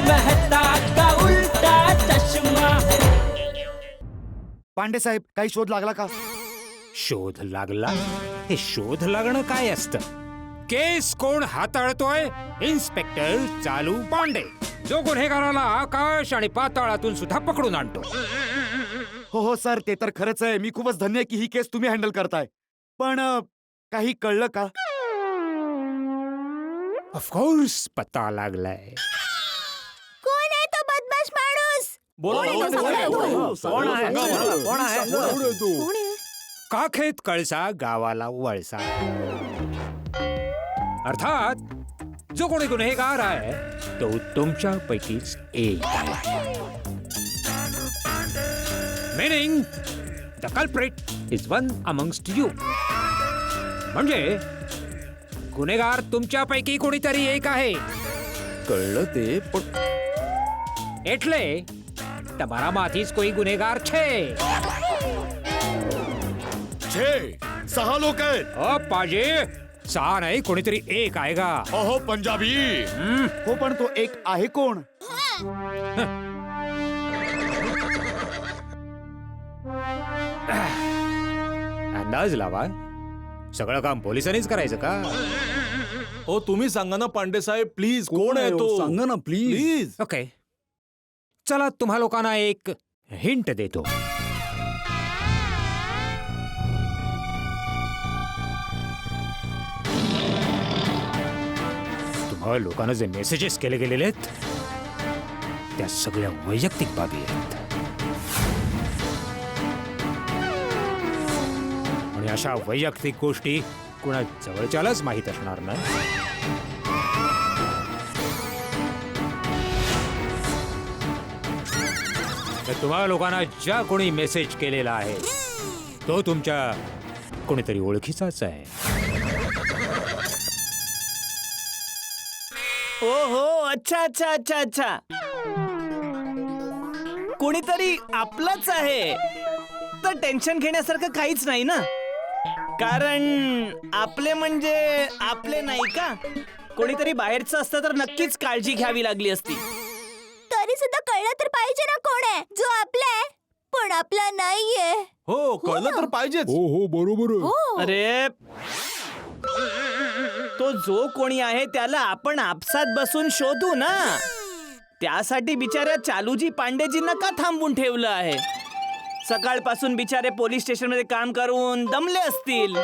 मेहता का उल्टा चष्मा. पांडे साहेब, काही शोध लागला का? शोध लागला? हे शोध लागणं काय असतं? केस कोण हाताळतोय? इन्स्पेक्टर चालू पांडे, जो गुन्हेगाराला आकाश आणि पाताळातून सुद्धा पकडून आणतो. हो सर, ते तर खरंच आहे. मी खूपच धन्य आहे की ही केस तुम्ही हँडल करताय. पण काही कळलं का? ऑफकोर्स पत्ता लागलाय. कोण आहे तो बदमाश माणूस? कोण आहे? काखेत कळसा गावाला वळसा. अर्थात जो कोणी गुन्हेगार आहे तो तुमच्यापैकीच एक आहे. Meaning the culprit is one amongst you. म्हणजे गुन्हेगार तुमच्यापैकी कोणीतरी एक आहे. कळलं ते, पण એટલે તમારામાંથી જ કોઈ ગુનેગાર છે. छे 6 लोक आहेत. पाजे 6 नाही, कोणीतरी एक आहे का? अहो पंजाबी. हो, पण तो एक आहे कोण? अंदाज लावा. सगळं काम पोलिसांनीच करायचं का? हो तुम्ही सांगा ना पांडे साहेब, प्लीज. कोण आहे तो? सांगा ना प्लीज. ओके, चला तुम्हा लोकांना एक हिंट देतो. तुम्हा लोकांना जे मेसेजेस केले गेलेले आहेत त्या सगळ्या वैयक्तिक बाबी आहेत. आणि अशा वैयक्तिक गोष्टी कुणा जवळच्यालाच माहीत असणार नाही. तर तुम्हा लोकांना ज्या कोणी मेसेज केलेला आहे तो तुमच्या कोणीतरी ओळखीचाच आहे. ओ हो, अच्छा अच्छा अच्छा अच्छा. कोणीतरी आपलाच आहे तर टेन्शन घेण्यासारखं काहीच नाही ना. कारण आपले म्हणजे आपले नाही का. कोणीतरी बाहेरचं असतं तर नक्कीच काळजी घ्यावी लागली असती. तरी सुद्धा कळलं तर पाहिजे ना कोण आहे. जो आपला आहे पण आपला नाहीये. हो कळलं तर पाहिजेच. हो हो बरोबर आहे. अरे, तो जो कोणी आहे त्याला आपण आपसात बसून शोधू ना. त्यासाठी बिचाऱ्या चालूजी पांडेजींना का थांबवून ठेवलं आहे? सकाळपासून बिचारे पोलीस स्टेशनमध्ये काम करून दमले असतील.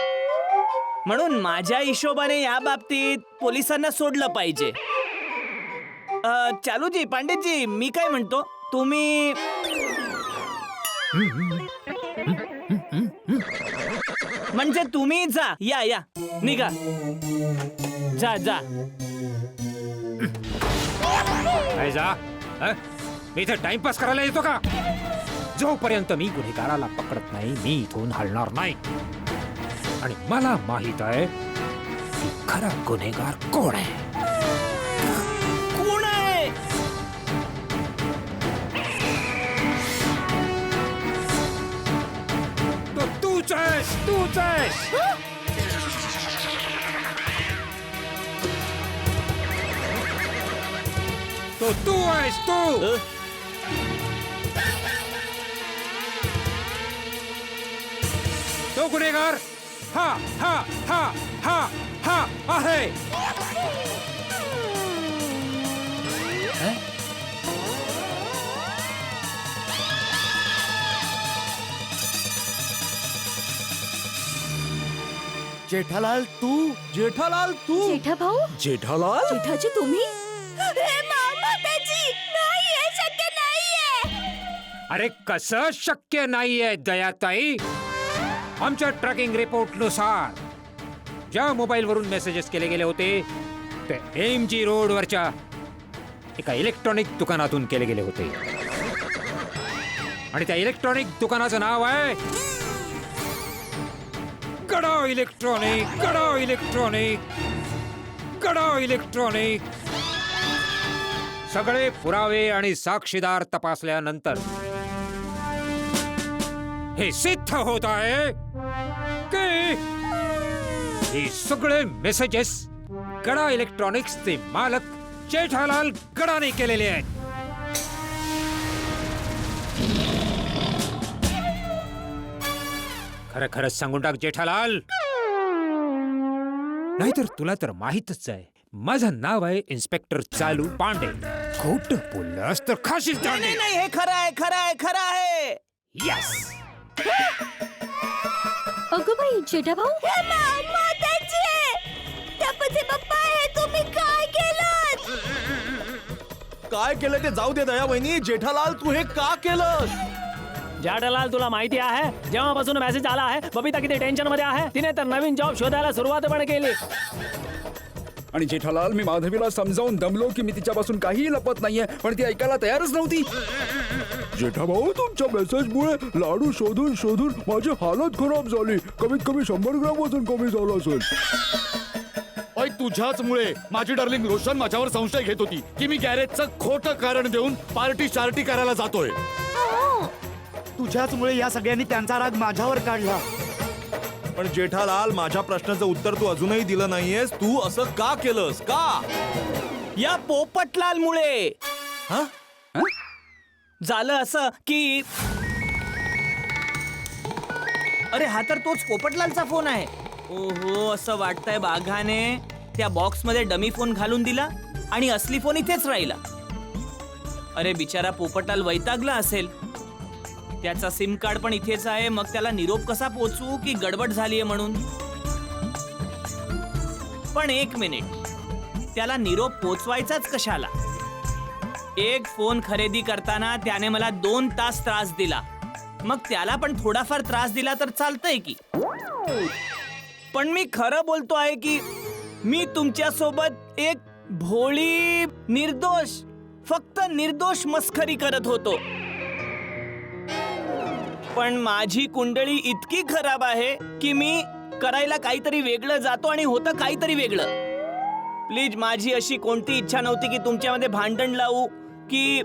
म्हणून माझ्या हिशोबाने या बाबतीत पोलिसांना सोडलं पाहिजे. चालूजी पांडेजी, मी काय म्हणतो, तुम्ही म्हणजे तुम्ही जा, या या निघा, जा जा. काय जा? हं? मी इथे टाइमपास करायला येतो का? जोपर्यंत मी गुन्हेगाराला पकडत नाही मी इथून हलणार नाही. आणि मला माहित आहे की खरा गुन्हेगार कोण आहे. कोण आहे? तो तूच आहेस, तूच आहेस. तो तू आहेस, तू. तो गुन्हेगार हा हा हा हा हा आहे. जेठालाल तू? जेठालाल तू? जेठा भाऊ? जेठालाल? जेठाजी तुम्ही? नाही, हे शक्य नाहीये. अरे कसं शक्य नाहीये दयाताई? आमच्या ट्रॅकिंग रिपोर्ट नुसार ज्या मोबाईल वरून मेसेजेस केले गेले होते ते एमजी रोड वरच्या एका इलेक्ट्रॉनिक दुकानातून केले गेले होते. आणि त्या इलेक्ट्रॉनिक दुकानाचं नाव आहे गडा इलेक्ट्रॉनिक. गडा इलेक्ट्रॉनिक. गडा इलेक्ट्रॉनिक. सगळे पुरावे आणि साक्षीदार तपासल्यानंतर हे सिद्ध होत आहे की हे सगळे मेसेजेस गडा इलेक्ट्रॉनिक्सचे मालक जेठालाल गडाने केलेले आहेत. खरं खरंच सांगून टाक जेठालाल, नाहीतर तुला तर माहीतच आहे माझं नाव आहे इन्स्पेक्टर चालू पांडे. खोट बोललास तर खाशील नाही दांडे. नाही, हे खरं आहे खरं आहे खरं आहे. यस. अगं बाई जेठा भाऊ टप्पूचे पप्पा हे तुम्ही काय केलं? काय केलं ते जाऊ दे दया वहिनी. जेठालाल तू हे का केलं? जेठालाल तुला माहिती आहे जेव्हापासून मेसेज आला आहे बबिता किती टेन्शन मध्ये आहे. तिने तर नवीन जॉब शोधायला सुरुवात पण केली. आणि जेठालाल मी माधवीला समजावून दमलो की मी तिच्यापासून काहीही लपत नाहीये, पण ती ऐकायला तयारच नव्हती. जेठाभाऊ तुमच्या मेसेजमुळे लाडू शोधून शोधून माझी हालत खराब झाली. कमीत कमी 100 ग्रॅम वजन कमी झालं असेल. ओय तुझ्याच मुळे माझी डार्लिंग रोशन माझ्यावर संशय घेत होती की मी गॅरेजचं खोटं कारण देऊन पार्टी शार्टी करायला जातोय. तुझ्याच मुळे या सगळ्यांनी त्यांचा राग माझ्यावर काढला. पण जेठालाल माझ्या प्रश्नाचं उत्तर तू अजूनही दिलं नाहीयेस. तू असं का केलंस का? या पोपटलाल मुळे हा? झालं असं की अरे हा तर तोच पोपटलालचा फोन आहे. ओहो, असं वाटतंय बाघाने त्या बॉक्स मध्ये डमी फोन घालून दिला आणि असली फोन इथेच राहिला. अरे बिचारा पोपटलाल वैतागला असेल. त्याचा सिम कार्ड पण इथेच आहे. मग त्याला निरोप कसा पोचवू की गडबड झालीये म्हणून. पण एक मिनिट, त्याला निरोप पोचवायचाच कशाला? एक फोन खरेदी करताना त्याने मला 2 तास त्रास दिला. मग त्याला पण थोडाफार त्रास दिला तर चालतंय की. पण मी खरं बोलतो आहे की मी तुमच्या सोबत एक भोळी निर्दोष, फक्त निर्दोष मस्खरी करत होतो. पण माझी कुंडली इतकी खराब आहे की मी करायला काहीतरी वेगळं जातो आणि होतं काहीतरी वेगळं. प्लीज, माझी अशी कोणती इच्छा नव्हती की तुमच्यामध्ये भांडण लावू की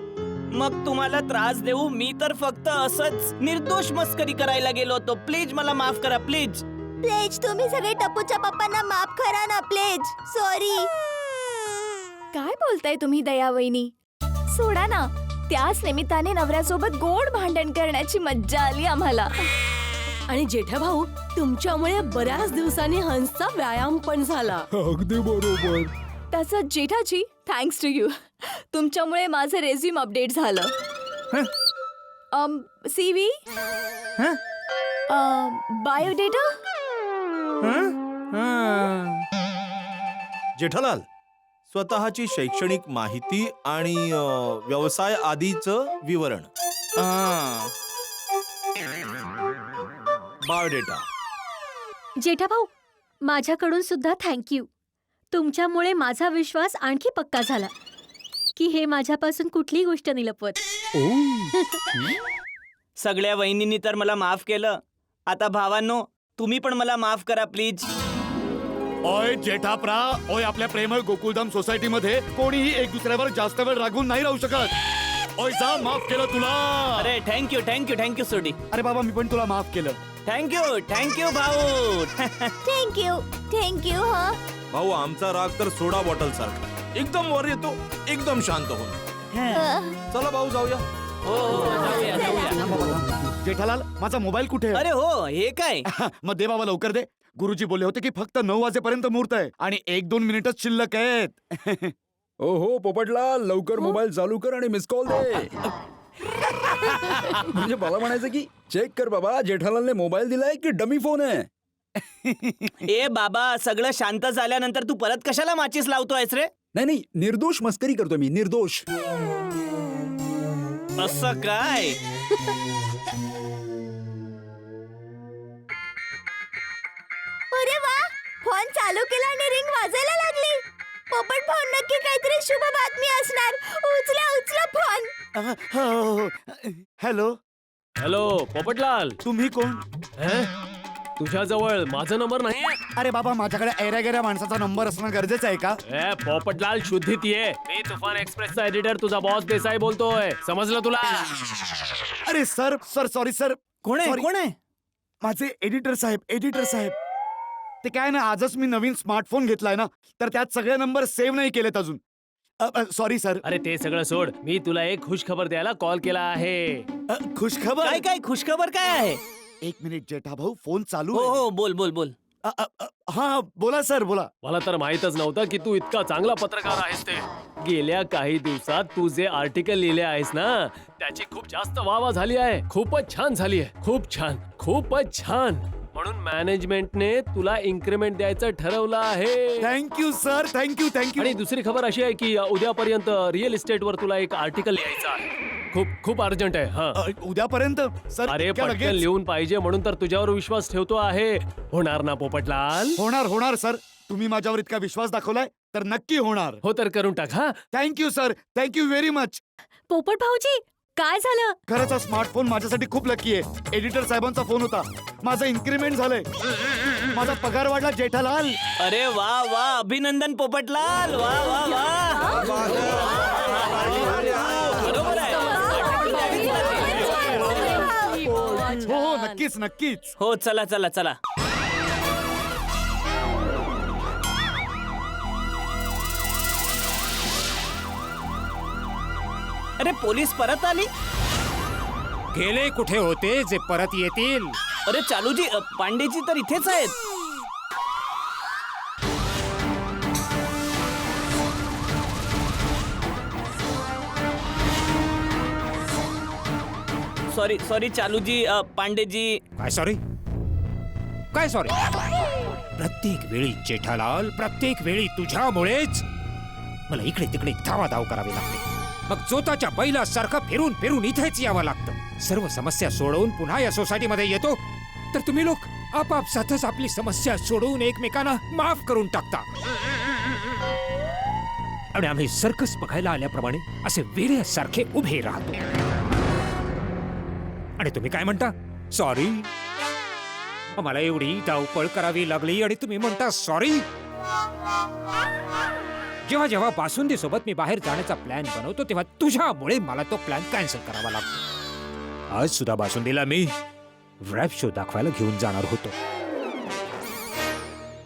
मग तुम्हाला त्रास देऊ. मी तर फक्त असंच निर्दोष मस्करी करायला गेलो होतो. प्लीज मला माफ करा. प्लीज प्लीज तुम्ही सगळे टप्पूच्या पप्पांना माफ करा ना प्लीज. सॉरी. काय बोलताय तुम्ही दया वहिनी? सोडा ना. त्याच निमित्ताने नवऱ्यासोबत गोड भांडण करण्याची मज्जा आली आम्हाला. आणि जेठा भाऊ तुमच्यामुळे बऱ्याच दिवसांनी हंसचा व्यायाम पण झाला. अगदी बरोबर. तसं जेठाजी, थँक्स टू यू. तुमच्यामुळे माझं रेझ्यूम अपडेट झालं. CV, biodata. जेठालाल, स्वतःची शैक्षणिक माहिती आणि व्यवसाय आदीचं विवरण. बायोडेटा. जेठा भाऊ माझ्याकडून सुद्धा थँक्यू. तुमच्यामुळे माझा विश्वास आणखी पक्का झाला की हे माझ्यापासून कुठलीही गोष्ट नाही लपवत. सगळ्या वहिनींनी तर मला माफ केलं. आता भावांनो, तुम्ही पण मला माफ करा प्लीज. ओय जेठाप्रा, ओय आपल्या प्रेमळ गोकुलधाम सोसायटी मध्ये कोणीही एक दुसऱ्यावर जास्त वेळ रागून नाही राहू शकत. ओय जा, माफ केलं तुला. अरे थँक्यू थँक्यू थँक्यू सोडी. अरे बाबा, मी पण तुला माफ केलं. थँक्यू थँक्यू भाऊ. थँक्यू. हा भाऊ, आमचा राग तर सोडा बॉटल सारखा. एकदम वर येतो, एकदम शांत होऊन. चला भाऊ, जाऊया. जेठालाल, माझा मोबाईल कुठे आहे? अरे हो, हे काय? मग दे बाबा, लवकर दे. गुरुजी बोलले होते की फक्त 9 वाजेपर्यंत मुहूर्त आहे आणि 1-2 मिनिटच शिल्लक आहेत. ओहो पोपटलाल, लवकर मोबाईल चालू कर आणि मिस कॉल दे. म्हणजे मला म्हणायचं की चेक कर बाबा, जेठालालने मोबाईल दिलाय की डमी फोन आहे. ए बाबा, सगळं शांत झाल्यानंतर तू परत कशाला माचीस लावतोयस रे? नाही, निर्दोष मस्करी करतो मी, निर्दोष. असं काय? अरे वा, फोन चालू केला आणि रिंग वाजायला लागली. पोपट भाऊ, नक्की काहीतरी शुभ बातमी असणार. उचला फोन. हॅलो, हॅलो पोपटलाल, तुम्ही कोण? तुझ्या जवळ माझा नंबर नाही? अरे बाबा, माझ्याकडे ऐऱ्या गेऱ्या माणसाचा नंबर असणं गरजेचं आहे का? पोपटलाल, शुद्धीत ये. मी तुफान एक्सप्रेसचा एडिटर, तुझा बॉस देसाई बोलतोय. समजलं तुला? अरे सर, सॉरी सर. कोण आहे? Sorry. कोण आहे? माझे एडिटर साहेब. ते काय ना, आजच मी नवीन स्मार्टफोन घेतलाय ना, तर त्यात सगळे नंबर सेव्ह नाही केलेत अजून. Sorry sir. अरे ते सगळं सोड, मी तुला एक खुश खबर द्यायला कॉल केला आहे. खुशखबर. काय काय खुशखबर काय आहे? एक मिनिट जेठा भाऊ, फोन चालू हो आहे. हो बोल बोल बोल. हा बोला सर, बोला. मला तर माहितच नव्हतं की तू इतका चांगला पत्रकार आहेस ते. गेल्या काही दिवसात तू जे आर्टिकल लिहिले आहेस ना, त्याची खूप जास्त वाहवा झाली आहे. खूपच छान झाली आहे. खूप छान, खूपच छान. म्हणून मॅनेजमेंटने तुला इन्क्रीमेंट द्यायचं ठरवलं आहे. Thank you sir, thank you thank you. आणि दुसरी खबर अशी आहे की उद्यापर्यंत रिअल इस्टेटवर तुला एक आर्टिकल लिहायचं आहे. खूप खूप अर्जंट आहे. हा, उद्यापर्यंत सर. अरे इतक्या पटकन लगेच? लिहून पाहिजे म्हणून तर तुझ्यावर विश्वास ठेवतो आहे. होणार ना पोपटलाल? होणार होणार सर. तुम्ही माझ्यावर इतका विश्वास दाखवलाय तर नक्की होणार. हो तर करून टाक. हा, thank you sir, thank you very much. पोपट भाऊजी काय झालं? खरंच हा स्मार्टफोन माझ्यासाठी खूप लकी आहे. एडिटर साहेबांचा फोन होता. माझं इन्क्रीमेंट झालंय. माझा पगार वाढला जेठालाल. अरे वा वा, अभिनंदन पोपटलाल. वा वा वा. बरोबर आहे. हो हो, नक्कीच नक्कीच. हो चला चला चला. अरे पोलीस परत आली. गेले कुठे होते जे परत येतील? अरे चालूजी, पांडेजी तर इथेच आहेत. Sorry sorry Chaluji, Pandeji. काय सॉरी? काय सॉरी? प्रत्येक वेळी जेठालाल, प्रत्येक वेळी तुझ्यामुळेच मला इकडे तिकडे धावाधाव करावी लागते. मग जोताच्या बैलासारखं फिरून फिरून इथेच यावं लागतं. सर्व समस्या सोडवून पुन्हा या सोसायटीमध्ये येतो तर तुम्ही लोक आपापसातच आपली समस्या सोडवून एकमेकांना माफ करून टाकता. आणि आम्ही सर्कस बघायला आल्याप्रमाणे असे वेड्यासारखे उभे राहतो. आणि तुम्ही काय म्हणता? सॉरी. मला एवढी धावपळ करावी लागली आणि तुम्ही म्हणता सॉरी. जेव्हा जेव्हा बासुंदी सोबत मी बाहेर जाण्याचा प्लॅन बनवतो तेव्हा तुझ्यामुळे मला तो प्लॅन कॅन्सल करावा लागतो. आज सुद्धा बासुंदीला मी रॅप शो दाखवायला घेऊन जाणार होतो,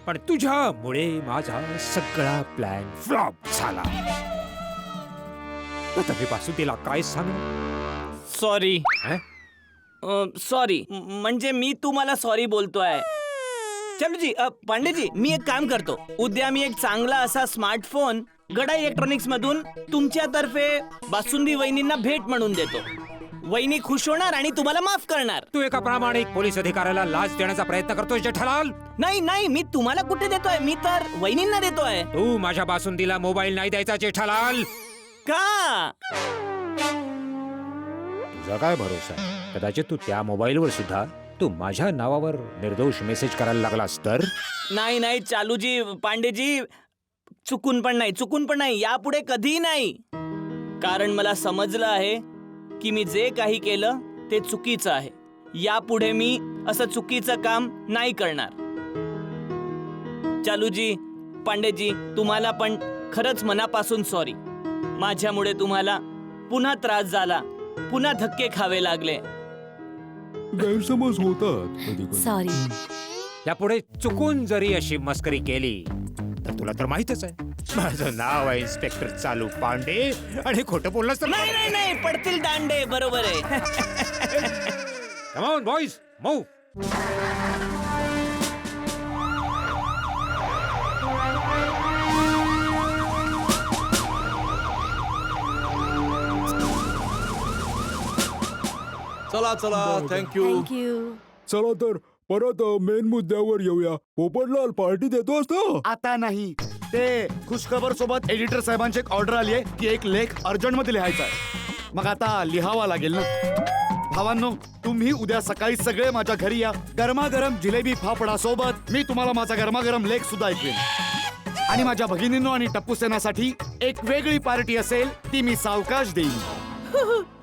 पण तुझ्यामुळे माझा सगळा प्लॅन फ्लॉप झाला. आता मी बासुंदीला काय सांगू? सॉरी. हं? सॉरी म्हणजे मी तुम्हाला सॉरी बोलतोय. चलूजी, पांडेजी, मी एक काम करतो. उद्या मी एक चांगला असा स्मार्टफोन गडा इलेक्ट्रॉनिक्स मधून तुमच्यातर्फे बासुंदी वहिनींना भेट म्हणून देतो. वहिनी खुश होणार आणि तुम्हाला माफ करणार. तू एका प्रामाणिक पोलीस अधिकाऱ्याला लाच देण्याचा प्रयत्न करतोय जेठालाल. नाही नाही, मी तुम्हाला कुठे देतोय, मी तर वहिनींना देतोय. तू माझ्या बासुंदीला मोबाईल नाही द्यायचा जेठालाल. का? तुझा काय भरोसा आहे? कदाचित तू त्या मोबाईलवर सुद्धा तू माझ्या नावावर निर्दोष मेसेज करायला लागलास तर? नाही नाही चालूजी, पांडेजी, चुकून पण नाही, यापुढे कधीही नाही. कारण मला समजलं आहे की मी जे काही केलं ते चुकीचं आहे. यापुढे मी असं चुकीचं काम नाही करणार. चालूजी, पांडेजी, तुम्हाला पण खरंच मनापासून सॉरी. माझ्यामुळे तुम्हाला पुन्हा त्रास झाला, पुन्हा धक्के खावे लागले. गैरसमज होतात कधी कधी. सॉरी. यापुढे चुकून जरी अशी मस्करी केली तर तुला तर माहितच आहे माझं नाव आहे इन्स्पेक्टर चालू पांडे. आणि खोटं बोललास तर नाही नाही नाही, पडतील दांडे. बरोबर आहे. Come on boys, move. चला चला, थँक्यू. थँक्यू. चला तर परत मेन मुद्द्यावर येऊया. पोपटलाल पार्टी देतोस ना? आता नाही. ते खुशखबर सोबत एडिटर साहेबांची एक ऑर्डर आली आहे की एक लेख अर्जंट मध्ये लिहायचा आहे. मग आता लिहावा लागेल ना. भावांनो, तुम्ही उद्या सकाळी सगळे माझ्या घरी या. गरमागरम जिलेबी फाफडा सोबत मी तुम्हाला माझा गरमागरम लेख सुद्धा ऐकवेन. आणि माझ्या भगिनींनो आणि टप्पू सेनासाठी एक वेगळी पार्टी असेल, ती मी सावकाश देईन.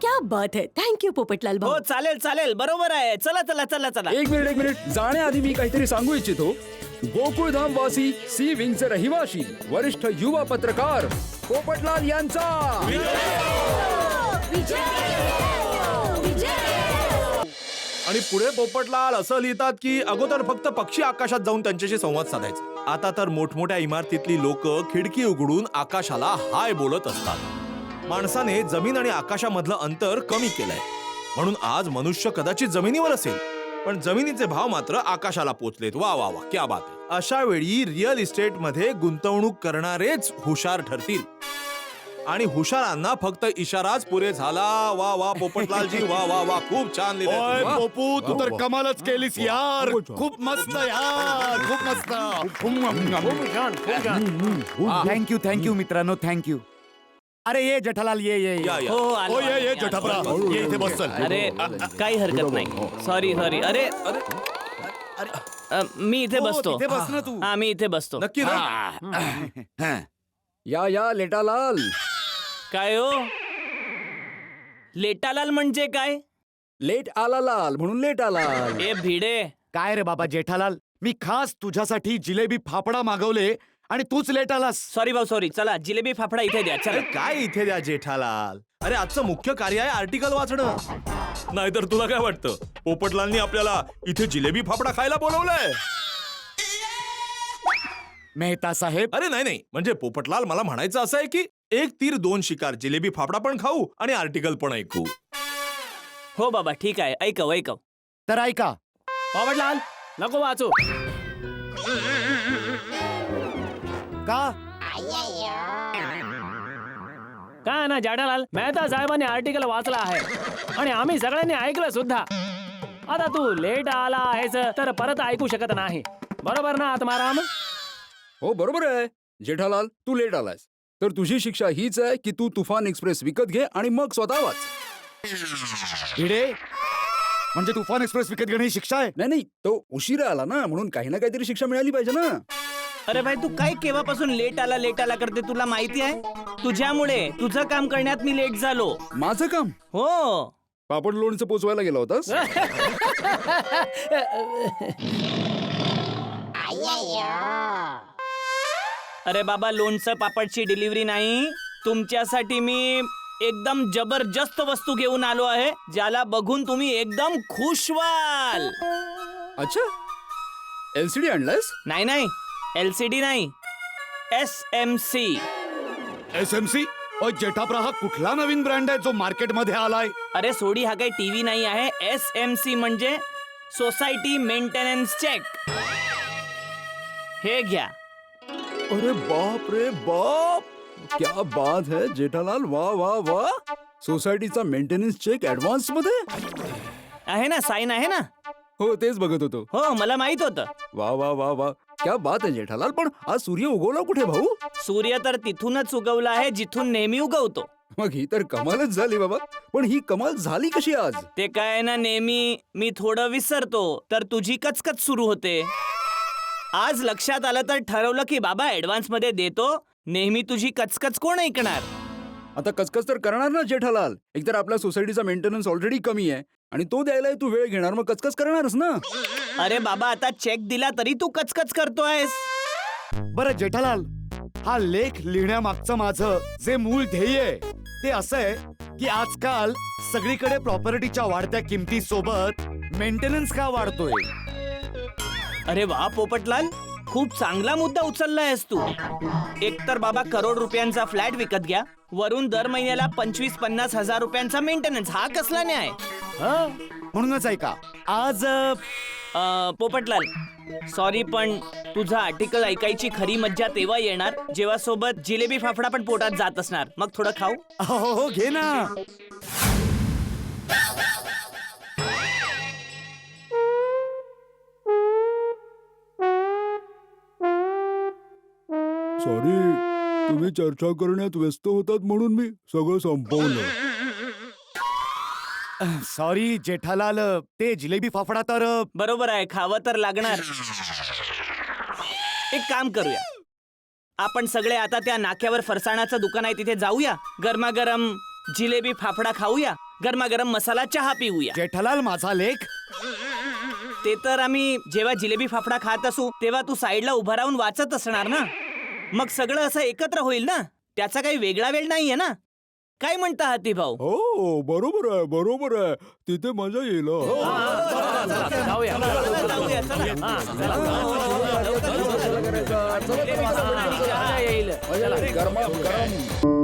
क्या बात है. थँक्यू पोपटलाल भाऊ. हो चालेल चालेल, बरोबर आहे. चला चला चला चला. एक मिनिट जाण्याआधी मी काहीतरी सांगू इच्छितो. गोकुळधाम वासी सी विंगचे रहिवाशी वरिष्ठ युवा पत्रकार पोपटलाल यांचा आणि पुढे पोपटलाल असं लिहितात की अगोदर फक्त पक्षी आकाशात जाऊन त्यांच्याशी संवाद साधायचा आता तर मोठमोठ्या इमारतीतली लोक खिडकी उघडून आकाशाला हाय बोलत असतात. माणसाने जमीन आणि आकाशामधलं अंतर कमी केलंय, म्हणून आज मनुष्य कदाचित जमिनीवर असेल, पण जमिनीचे भाव मात्र आकाशाला पोचलेत. वा वा वा, क्या बात आहे. अशा वेळी रिअल इस्टेट मध्ये गुंतवणूक करणारेच हुशार ठरतील आणि हुशारांना फक्त इशाराच पुरे झाला. वा वा पोपटलालजी, वा वा वा, खूप छान ओय लिहिलंय. पोपू, तू तर कमालच केलीस यार. खूप मस्त यार, खूप मस्त. थँक्यू मित्रांनो, थँक्यू. अरे ये जेठालाल, ये ये या, या. हो आलो, ओ ये आलो. जेठाप्रा, ये इथे बस चल. अरे काही हरकत नाही. Sorry sorry. अरे अरे मी इथे हो, बसतो. तिथे बस ना तू. हा, मी इथे बसतो. नक्की ना? हं. या लेटालाल. काय हो, लेटालाल म्हणजे काय? लेट आला लाल म्हणून लेट आला. ए भिडे, काय रे बाबा जेठालाल, मी खास तुझ्यासाठी जिलेबी फाफडा मागवले आणि तूच लेट आलास. सॉरी भाऊ सॉरी. चला जिलेबी फाफडा इथे द्या. अरे चला. काय इथे द्या जेठालाल. अरे आजचं मुख्य कार्य आहे आर्टिकल वाचणं. नाहीतर तुला काय वाटतं, पोपटलालनी आपल्याला इथे जिलेबी फाफडा खायला बोलवलंय? मेहता साहेब, अरे नाही नाही, म्हणजे पोपटलाल, मला म्हणायचं असं आहे की एक तीर दोन शिकार, जिलेबी फाफडा पण खाऊ आणि आर्टिकल पण ऐकू. हो बाबा ठीक आहे. ऐकव ऐकव. तर ऐका. पोपटलाल नको वाचू. का काय ना जेठालाल, मेहता साहेबांनी आर्टिकल वाचला आहे आणि आम्ही सगळ्यांनी ऐकलं सुद्धा. आता तू लेट आला आहेस तर परत ऐकू शकत नाही, बरोबर ना आत्माराम? हो बरोबर आहे जेठालाल, तू लेट आलायस तर तुझी शिक्षा हीच आहे की तू तुफान एक्सप्रेस विकत घे आणि मग स्वतः वाच. भिडे, म्हणजे तुफान एक्सप्रेस विकत घेणे ही शिक्षा आहे? नाही नाही, तो उशिरा आला ना, म्हणून काही ना काहीतरी शिक्षा मिळाली पाहिजे ना. अरे भाई, तू काय केव्हापासून लेट आला करते, तुला माहिती आहे? तुझ्यामुळे तुझं काम करण्यात मी लेट झालो. माझं काम हो. पापड लोणचं पोचवायला गेला होतास? अरे बाबा, लोणचं पापडची डिलिव्हरी नाही, तुमच्यासाठी मी एकदम जबरदस्त वस्तू घेऊन आलो आहे, ज्याला बघून तुम्ही एकदम खुश व्हाल. अच्छा, एलसीडी आणलायस? नाही नाही, LCD नाही, SMC. SMC? जेठाप्रा, हा कुठला नवीन ब्रँड आहे जो मार्केटमध्ये आलाय? अरे सोडी, हा काही टीव्ही नाही आहे. SMC म्हणजे सोसायटी मेंटेनन्स चेक. हे घ्या. अरे बाप रे बाप, क्या बात है जेठालाल, वा वा वा. सोसायटीचा मेंटेनन्स चेक ऍडव्हान्स मध्ये आहे ना, साईन आहे ना? हो, तेच बघत होतो. हो, मला माहित होतं. वा वा वा वा, क्या बात आहे जेठालाल. पण आज सूर्य उगवला कुठे भाऊ? सूर्य तर तिथूनच उगवला आहे जिथून नेहमी उगवतो. मग ही तर कमालच झाली बाबा. पण ही कमाल झाली कशी आज? ते काय ना, नेहमी मी थोडं विसरतो तर तुझी कचकच सुरू होते. आज लक्षात आलं तर ठरवलं की बाबा ऍडव्हान्स मध्ये देतो. नेहमी तुझी कचकच कोण ऐकणार? आता कचकच तर करणार ना जेठालाल. एकतर आपल्या सोसायटीचा मेंटेनन्स ऑलरेडी कमी आहे आणि तो द्यायला तू वेळ घेणार, मग कचकच करणारच ना. अरे बाबा, आता चेक दिला तरी तू कचकच करतोयस. बरं जेठालाल, हा लेख लिहिण्यामागचं माझं जे मूळ ध्येय आहे ते असं आहे की आजकाल सगळीकडे प्रॉपर्टीच्या वाढत्या किमती सोबत मेंटेनन्स का वाढतोय. अरे वा पोपटलाल, खूप चांगला मुद्दा उचललायस तू. एकतर बाबा करोड रुपयांचा फ्लॅट विकत घ्या, वरून दर महिन्याला 25-50 हजार रुपयांचा मेंटेनन्स. हा कसला न्याय? म्हणूनच ऐका, आज पोपटलाल, सॉरी, पण तुझं आर्टिकल ऐकायची खरी मज्जा तेव्हा येणार जेव्हा सोबत जिलेबी फाफडा पण पोटात जात असणार. मग थोडं खाऊ? हो घे ना. सॉरी, तुम्ही चर्चा करण्यात व्यस्त होतात म्हणून मी सगळं संपवलं. सॉरी जेठालाल, ते जिलेबी फाफडा तर बरोबर आहे, खावं तर लागणार. एक काम करूया, आपण सगळे आता त्या नाक्यावर फरसाणाचं दुकान आहे तिथे जाऊया, गरमागरम जिलेबी फाफडा खाऊया, गरमागरम मसाला चहा पिऊया. जेठालाल, माझा लेख. ते तर आम्ही जेव्हा जिलेबी फाफडा खात असू तेव्हा तू साईडला उभा राहून वाचत असणार ना. मग सगळं असं एकत्र होईल ना, त्याचा काही वेगळा वेळ नाहीये ना. काय म्हणता हाती भाऊ? हो बरोबर आहे, बरोबर आहे. तिथे मजा येईल. जाऊया. जाऊया, चला. हा, चला. मस्त चहा येईल. गरमागरम